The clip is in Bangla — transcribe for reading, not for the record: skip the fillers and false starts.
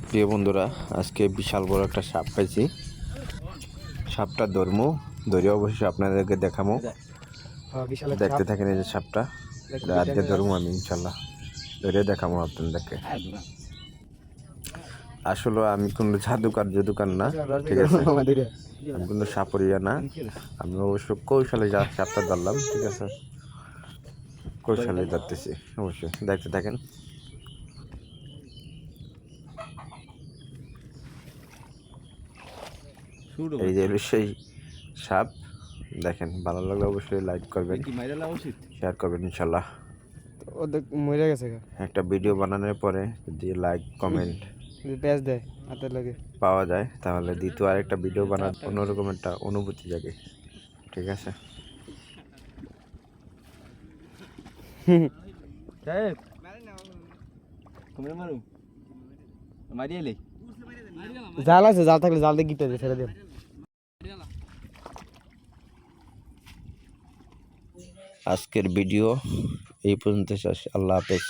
প্রিয় বন্ধুরা, আজকে বিশাল বড় একটা সাপ পাইছি। সাপটা ধরে অবশ্যই আপনাদেরকে দেখাবো। দেখতে থাকেন এই যে সাপটা, আজকে ধরবো আমি ইনশাল্লাহ, ধরে দেখাবো আপনাদেরকে। আসলে আমি কোনো জাদুকার না, ঠিক আছে? আমি কোনো সাপরিয়া না, আমি অবশ্য কৌশলে সাপটা ধরলাম, ঠিক আছে? কৌশলে ধরতেছি, অবশ্যই দেখতে থাকেন। এই যে সেই সাপ, দেখেন। ভালো লাগলে অবশ্যই লাইক করবেন, শেয়ার করবেন ইনশাল্লাহ। মরে গেছে একটা ভিডিও বানানোর পরে যদি লাইক কমেন্ট পেঁয়াজ দেয় হাতের লাগে পাওয়া যায়, তাহলে দ্বিতীয় আরেকটা ভিডিও বানার অন্যরকম একটা অনুভূতি জাগে, ঠিক আছে? জাল আছে, জাল থাকলে জাল দিয়ে গিটে দিয়ে ছেড়ে দেব। আজকের ভিডিও এই পর্যন্ত শেষ। আল্লাহ হাফেজ।